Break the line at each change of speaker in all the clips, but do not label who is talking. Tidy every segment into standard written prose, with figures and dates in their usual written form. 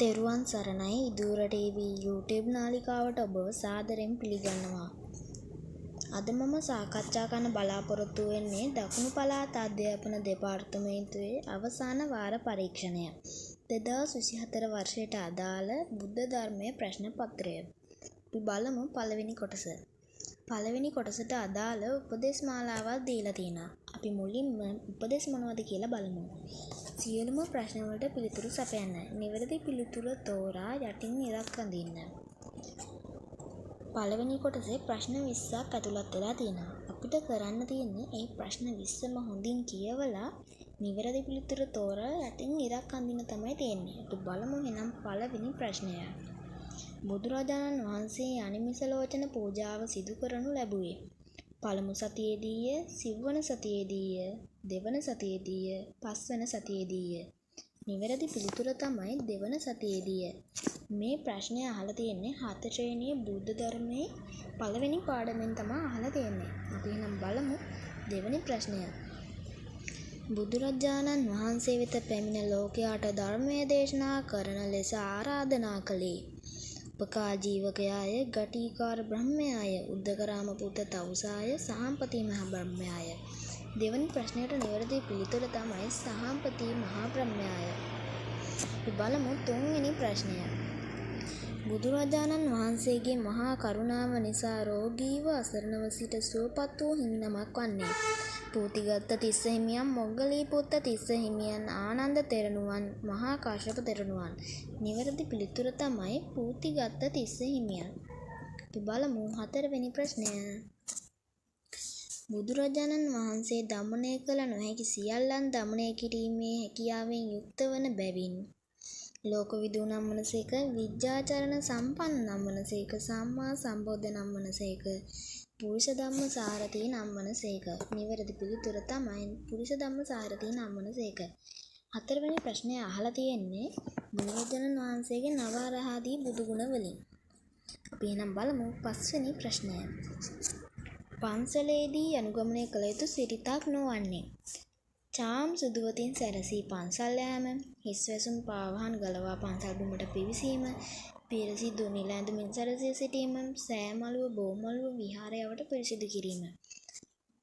තෙරුවන් සරණයි. ඉදූර TV YouTube නාලිකාවට ඔබව සාදරයෙන් පිළිගන්නවා. අද මම සාකච්ඡා කරන්න බලාපොරොත්තු වෙන්නේ දකුණු පළාත් අධ්‍යාපන දෙපාර්තමේන්තුවේ අවසාන වාර පරීක්ෂණය 2024 වර්ෂයට අදාළ බුද්ධ ධර්මයේ ප්‍රශ්න පත්‍රය. අපි බලමු පළවෙනි කොටස. පළවෙනි කොටසට අදාළ උපදේශ මාලාවක් දීලා තියෙනවා. අපි මුලින්ම උපදේශ මොනවද කියලා බලමු. සියලුම ප්‍රශ්න වලට පිළිතුරු සපයන්න. නිවැරදි පිළිතුර තෝරා යටින් ඉරක් අඳින්න. පළවෙනි කොටසේ ප්‍රශ්න 20ක් ඇතුළත් වෙලා තියෙනවා. අපිට කරන්න තියෙන්නේ මේ ප්‍රශ්න 20ම හොඳින් කියවලා නිවැරදි පිළිතුර තෝරා යටින් ඉරක් අඳින්න තමයි තියෙන්නේ. අපි බලමු එහෙනම් පළවෙනි ප්‍රශ්නය. බුදුරජාණන් වහන්සේ අනිමිසලෝචන පූජාව සිදු කරනු ලැබුවේ පළමු සතියේදීය, සිව්වන සතියේදීය, දෙවන සතියේදීය, පස්වන සතියේදීය. නිවැරදි පිළිතුර තමයි දෙවන සතියේදීය. මේ ප්‍රශ්නය අහලා තියෙන්නේ 7 ශ්‍රේණියේ බුද්ධ ධර්මයේ පළවෙනි පාඩමෙන් තමයි අහලා තියෙන්නේ. අපි එහෙනම් බලමු දෙවෙනි ප්‍රශ්නය. බුදුරජාණන් වහන්සේ වෙත පැමිණ ලෝකයාට ධර්මය දේශනා කරන ලෙස ආරාධනා කළේ උපකා ජීවකයාය, ගටිකාර බ්‍රහ්මයාය, උද්දකරාම පුත තවුසාය, සහම්පති මහ බ්‍රහ්මයාය. දෙවැනි ප්‍රශ්නයට නිවැරදි පිළිතුර තමයි සහම්පති මහ බ්‍රහ්මයාය. අපි බලමු තුන්වෙනි ප්‍රශ්නය. බුදුරජාණන් වහන්සේගේ මහා කරුණාව නිසා රෝගීව අසරණව සිට සුවපත් වූ හිමිනමක් වන්නේ පූතිගත්ත තිස්ස හිමියන්, මොග්ගලී පුත්ත තිස්ස හිමියන්, ආනන්ද තෙරණුවන්, මහා කාශ්‍යප තෙරණුවන්. නිවැරදි පිළිතුර තමයි පූතිගත්ත තිස්ස හිමියන්. අපි බලමු හතරවෙනි ප්‍රශ්නය. බුදුරජාණන් වහන්සේ දමනය කළ නොහැකි සියල්ලන් දමනය කිරීමේ හැකියාවෙන් යුක්ත වන බැවින් ලෝකවිදූ නම් වනසේක, විජ්ජාචරණ සම්පන්න නම් වනසේක, සම්මා සම්බුද්ධ නම් වනසේක, පුරුෂ ධම්ම සාරථී නම් වනසේක. නිවැරදි පිළිතුර තමයි පුරුෂ ධම්ම සාරථී නම් වනසේක. හතරවෙනි ප්‍රශ්නය අහලා තියෙන්නේ බුදුරජාණන් වහන්සේගේ නවරහදී බුදුගුණ වලින්. අපි එහෙනම් බලමු පස්වෙනි ප්‍රශ්නය. පන්සලේදී අනුගමනය කළ යුතු සිරිතක් නොවන්නේ චාම් සුදුවතින් සැරසී පන්සල් යෑම, හිස් වැසුම් පාවහන් ගලවා පන්සල් බිමට පිවිසීම, පිරිසිදු නිල ඇඳුමින් සැරසී සිටීම, සෑමලුව බෝමලුව විහාරයවට පිරිසිදු කිරීම.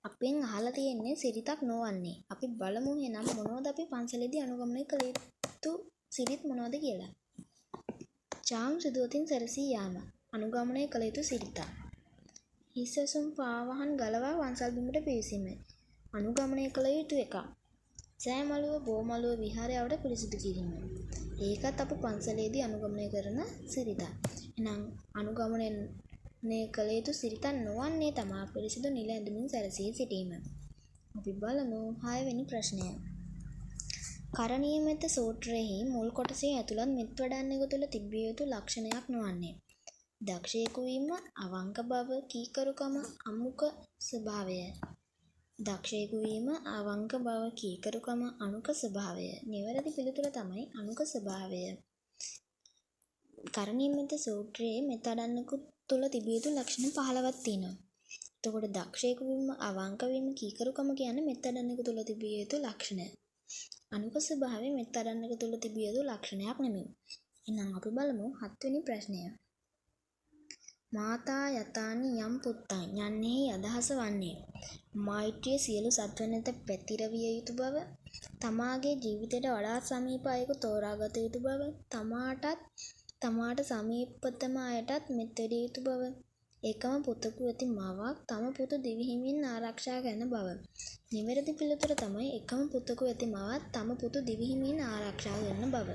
අපෙන් අහලා තියෙන්නේ සිරිතක් නොවන්නේ. අපි බලමු එහෙනම් මොනවද අපි පන්සලේදී අනුගමනය කළ යුතු සිරිත් මොනවද කියලා. චාම් සුදුවතින් සැරසී යාම අනුගමනය කළ යුතු සිරිතක්. හිස් වැසුම් පාවහන් ගලවා පන්සල් බිමට පිවිසීම අනුගමනය කළ යුතු එකක්. සෑමලුව බෝමලුව විහාරයවට පිරිසිදු කිරීම. ඒකත් අප පන්සලේදී අනුගමනය කරන සිරිතක්. එහෙනම් අනුගමනය කළ යුතු සිරිතක් නොවන්නේ තමා පිරිසිදු නිල ඇඳුමින් සැරසී සිටීම. අපි බලමු 6 වෙනි ප්‍රශ්නය. කරණීයමෙත්ත සූත්‍රයෙහි මුල් කොටසේ ඇතුළත් මෙත් වඩන්නෙකු තුළ තිබිය යුතු ලක්ෂණයක් නොවන්නේ දක්ෂයෙකු වීම, අවංක බව, කීකරුකම, අමුක ස්වභාවය. දක්ෂයෙකු වීම, අවංක බව, කීකරුකම, අනුක ස්වභාවය. නිවැරදි පිළිතුර තමයි අනුක ස්වභාවය. කරණීයමෙත්ත සූත්‍රයේ මෙත් වඩන්නෙකු තුළ තිබිය යුතු ලක්ෂණ 15ක් තියෙනවා. එතකොට දක්ෂයෙකු වීම, අවංක වීම, කීකරුකම කියන්නේ මෙත් වඩන්නෙකු තුළ තිබිය යුතු ලක්ෂණ. අනුක ස්වභාවය මෙත් වඩන්නෙකු තුළ තිබිය යුතු ලක්ෂණයක් නෙමෙයි. එහෙනම් අපි බලමු 7 වෙනි ප්‍රශ්නය. මාතා යතානි යම් පුත්තං යන්නෙහි අදහස වන්නේ මෛත්‍රිය සියලු සත්වයන් වෙත පැතිරවිය යුතු බව, තමාගේ ජීවිතයට වඩා සමීප අයෙකු තෝරාගත යුතු බව, තමාට සමීපතම අයටත් මෙත් වැඩිය යුතු බව, එකම පුතෙකු ඇති මවක් තම පුතු දිවි හිමියෙන් ආරක්ෂා කරන බව. නිවැරදි පිළිතුර තමයි එකම පුතෙකු ඇති මවක් තම පුතු දිවි හිමියෙන් ආරක්ෂා කරන බව.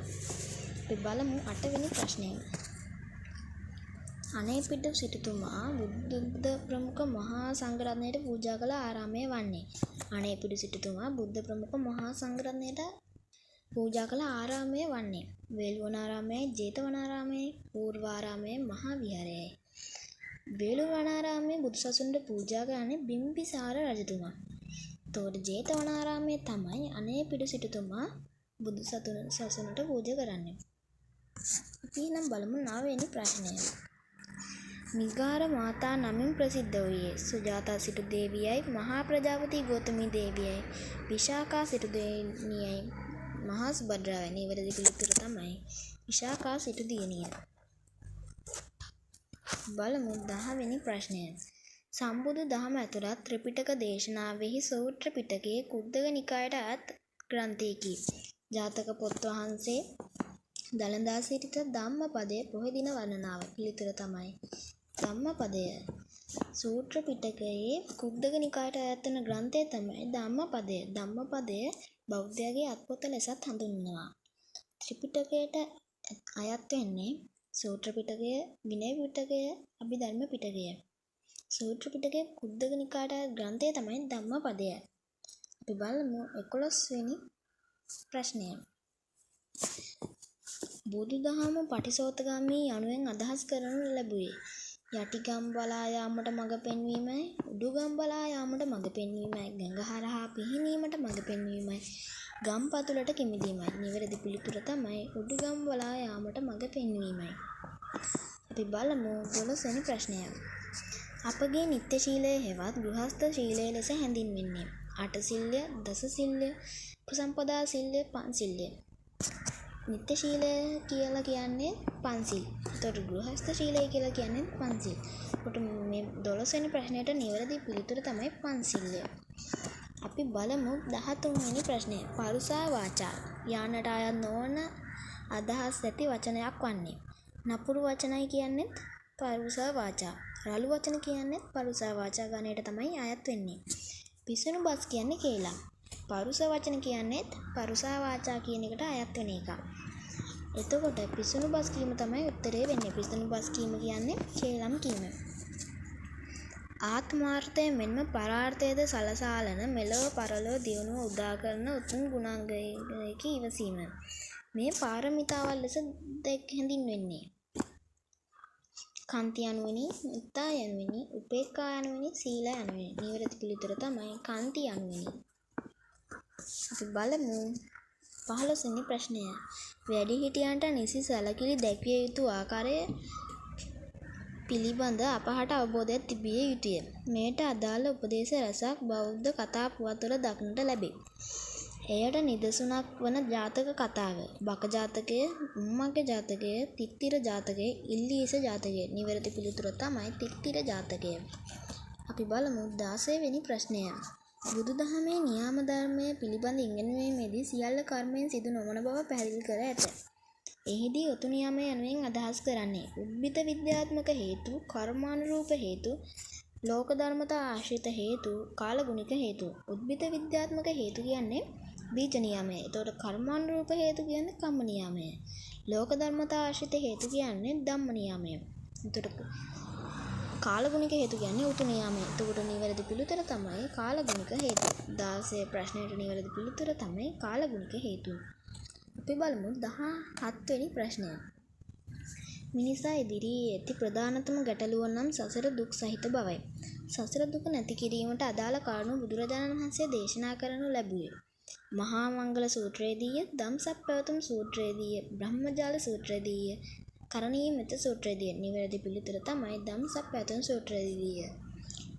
අපි බලමු 8 වෙනි ප්‍රශ්නය. අනේපිඩු සිටුතුමා බුද්ධ ප්‍රමුඛ මහා සංඝරත්නයට පූජා කළ ආරාමය වන්නේ අනේපිඩු සිටුතුමා බුද්ධ ප්‍රමුඛ මහා සංඝරත්නයට පූජා කළ ආරාමය වන්නේ වේළුවනාරාමයයි, ජේතවනාරාමයයි, පූර්වාරාමයයි, මහා විහාරයයි. වේළුවනාරාමයේ බුදුසසුනට පූජා කරන්නේ බිම්බිසාර රජතුමා. එතකොට ජේතවනාරාමයේ තමයි අනේපිඩු සිටුතුමා බුදුසසුනට පූජා කරන්නේ. අපි නම් බලමු 9 වෙනි ප්‍රශ්නය. මිගාර මාතා නමින් ප්‍රසිද්ධ වූයේ සුජාතා සිටු දේවියයි, මහා ප්‍රජාපති ගෞතමී දේවියයි, විශාඛා සිටු දේවියයි, මහා සුභද්‍රාවයි. නිවැරදි පිළිතුර තමයි විශාකා සිටු දියණිය. බලමු 10 වෙනි ප්‍රශ්නය. සම්බුදු දහම ඇතුළත් ත්‍රිපිටක දේශනාවෙහි සූත්‍ර පිටකයේ කුද්දක නිකායට අයත් ග්‍රන්ථයකි. ජාතක පොත් වහන්සේ දළදා සිරිත ධම්මපදය පොහොය දින වර්ණනාව. පිළිතුර තමයි ධම්මපදය. සූත්‍ර පිටකයේ කුද්දක නිකායට අයත් වන ග්‍රන්ථය තමයි ධම්මපදය. ධම්මපදය බෞද්ධයාගේ අත්පොත ලෙසත් හඳුන්වනවා. ත්‍රිපිටකයට අයත් වෙන්නේ සූත්‍ර පිටකය, විනය පිටකය, අභිධර්ම පිටකය. සූත්‍ර පිටකයේ කුද්දක නිකායට අයත් ග්‍රන්ථය තමයි ධම්මපදය. අපි බලමු 11 වෙනි ප්‍රශ්නය. බුදුදහම පටිසෝතගාමී යනුවෙන් අදහස් කරනු ලැබුවේ යටිගම් බලා යාමට මඟ පෙන්වීමයි, උඩුගම් බලා යාමට මඟ පෙන්වීමයි, ගඟහරහා පිහිනීමට මඟ පෙන්වීමයි, ගම් පතුලට කිමිදීමයි. නිවැරදි පිළිතුර තමයි උඩුගම් බලා යාමට මඟ පෙන්වීමයි. අපි බලමු 12 වෙනි ප්‍රශ්නය. අපගේ නිත්‍ය ශීලය හෙවත් ගෘහස්ත ශීලය ලෙස හැඳින්වෙන්නේ අටසිල්ය, දසසිල්ය, උපසම්පදා සිල්ය, පන්සිල්ය. නිත්‍ය ශීලය කියලා කියන්නේ පන්සිල්. ඒතකොට ගෘහස්ත ශීලය කියලා කියන්නේ පන්සිල්. ඒකට මේ 12 වෙනි ප්‍රශ්නයට නිවැරදි පිළිතුර තමයි පන්සිල්ය. අපි බලමු 13 වෙනි ප්‍රශ්නය. පරුසා වාචා යානට අයත් නොවන අදහස් ඇති වචනයක් වන්නේ. නපුරු වචනයි කියන්නේ පරුසා වාචා. රළු වචන කියන්නේ පරුසා වාචා ගණයට තමයි අයත් වෙන්නේ. පිසුණු බස් කියන්නේ කේලම්. පරුස වචන කියන්නේ පරුසා වාචා කියන එකට අයත් වෙන එක. එතකොට පිසුණු බස් කීම තමයි උත්තරේ වෙන්නේ. පිසුණු බස් කීම කියන්නේ කේලම් කීම. ආත්මාර්ථය මෙන්ම පරාර්ථයද සලසාලන මෙලොව පරලොව දියුණුව උදා කරන උතුම් ගුණාංගයකි ඉවසීම. මේ පාරමිතාවල් ලෙස හැඳින්වෙන්නේ. කාන්ති යනුවෙනි, මුත්තා යනුවෙනි, උපේක්ඛා යනුවෙනි, සීල යනුවෙනි. නිවැරදි පිළිතුර තමයි කාන්ති යනුවෙනි. අපි බලමු 15 වෙනි ප්‍රශ්නය. වැඩිහිටියන්ට නිසි සැලකිලි දැක්විය යුතු ආකාරය පිළිබඳ අපහට අවබෝධයක් තිබිය යුතුය. මෙයට අදාළ උපදේශ රැසක් බෞද්ධ කතා පුවත්වල දක්නට ලැබේ. එයට නිදසුනක් වන ජාතක කතාව බක ජාතකය, උම්මග්ග ජාතකය, තිත්තිර ජාතකය, ඉල්ලීස ජාතකය. නිවැරදි පිළිතුර තමයි තිත්තිර ජාතකය. අපි බලමු 16 වෙනි ප්‍රශ්නය. බුදුදහමේ න්‍යාම ධර්මය පිළිබඳ ඉගෙනීමේදී සියල්ල කර්මයෙන් සිදු නොවන බව පැහැදිලි කර ඇත. එහිදී ඔතු නියමය යනුවෙන් අදහස් කරන්නේ උද්භිද විද්‍යාත්මක හේතු, කර්මානුරූප හේතු, ලෝක ධර්මතා ආශ්‍රිත හේතු, කාලගුණික හේතු. උද්භිද විද්‍යාත්මක හේතු කියන්නේ බීජ නියමය. එතකොට කර්මානුරූප හේතු කියන්නේ කම්ම නියමය. ලෝක ධර්මතා ආශ්‍රිත හේතු කියන්නේ ධම්ම නියමය. එතකොට කාලගුණික හේතු කියන්නේ උතු නියමය. එතකොට නිවැරදි පිළිතුර තමයි කාලගුණික හේතු. 16 ප්‍රශ්නයට නිවැරදි පිළිතුර තමයි කාලගුණික හේතු. අපි බලමු 17 වෙනි ප්‍රශ්නය. මිනිසා ඉදිරියේ ඇති ප්‍රධානතම ගැටලුව නම් සසර දුක් සහිත බවයි. සසර දුක නැති කිරීමට අදාළ කාරණු බුදුරජාණන් වහන්සේ දේශනා කරනු ලැබුවේ මහා මංගල සූත්‍රයේදීය, ධම්සප්පවතුම් සූත්‍රයේදීය, බ්‍රහ්මජාල සූත්‍රයේදීය, කරණීයමෙත සූත්‍රයේදීය. නිවැරදි පිළිතුර තමයි ධම්සප්පවතුම් සූත්‍රයේදීය.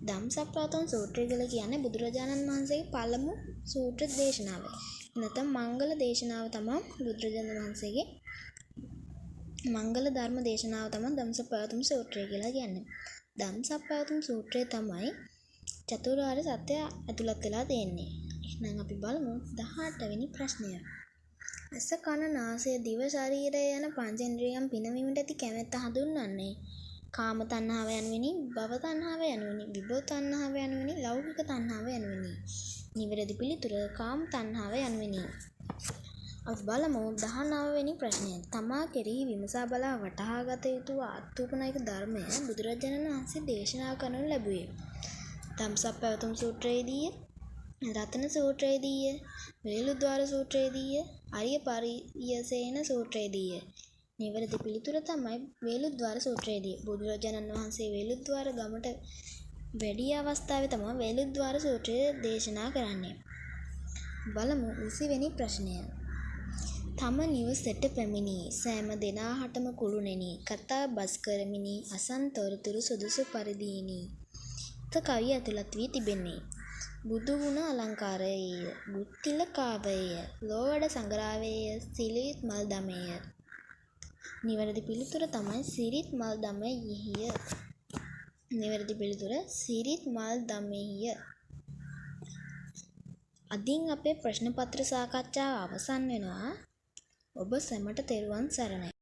ධම්සප්පවතුම් සූත්‍රය කියලා කියන්නේ බුදුරජාණන් වහන්සේගේ පළමු සූත්‍ර දේශනාව. නැත්නම් මංගල දේශනාව තමයි බුදුරජාණන් වහන්සේගේ මංගල ධර්ම දේශනාව තමයි ධම්සප්පවතුම් සූත්‍රය කියලා කියන්නේ. ධම්සප්පවතුම් සූත්‍රය තමයි චතුරාර්ය සත්‍ය ඇතුළත් වෙලා තියෙන්නේ. එහෙනම් අපි බලමු 18 වෙනි ප්‍රශ්නය. ඇස කන නාසය දිව ශරීරය යන පංචේන්ද්‍රියයන් පිනවීමට ඇති කැමැත්ත හඳුන්වන්නේ කාම තණ්හාව යනුවෙනි, භව තණ්හාව යනුවෙනි, විභව තණ්හාව යනුවෙනි, ලෞකික තණ්හාව යනුවෙනි. නිවැරදි පිළිතුර කාම තණ්හාව යනුවෙනි. අපි බලමු 19 වෙනි ප්‍රශ්නය. තමා කෙරෙහි විමසා බලා වටහා ගත යුතු ආත්මෝපනයික ධර්මය බුදුරජාණන් වහන්සේ දේශනා කරනු ලැබුවේ ධම්සප්පවතුම් සූත්‍රයේදීය, රතන සූත්‍රයේදීය, වේලුද්වාර සූත්‍රයේදීය, අරිය පරියසේන සූත්‍රයේදීය. නිවැරදි පිළිතුර තමයි වේලුද්වාර සූත්‍රයේදී. බුදුරජාණන් වහන්සේ වේලුද්වාර ගමට වැඩි අවස්ථාවේ තමයි වේලුද්වාර සූත්‍රය දේශනා කරන්නේ. බලමු 20 වෙනි ප්‍රශ්නය. තම නිවසට පැමිණි සෑම දෙනාහටම කුළුණෙනි කතා බස් කරමිනි අසන්තොරතුරු සුදුසු පරිදිිනි. කවිය ඇතුළත් වී තිබෙන්නේ බුදු ගුණ අලංකාරයේය, බුත්තිල කාවයේය, ලෝවැඩ සංග්‍රාවයේය, සිලිත් මල් දමේය. නිවැරදි පිළිතුර තමයි සිරිත් මල් දමයෙහිය. නිවැරදි පිළිතුර සිරිත් මල් දමයෙහිය. අදින් අපේ ප්‍රශ්න පත්‍ර සාකච්ඡාව අවසන් වෙනවා. ඔබ සැමට තෙරුවන් සරණයි.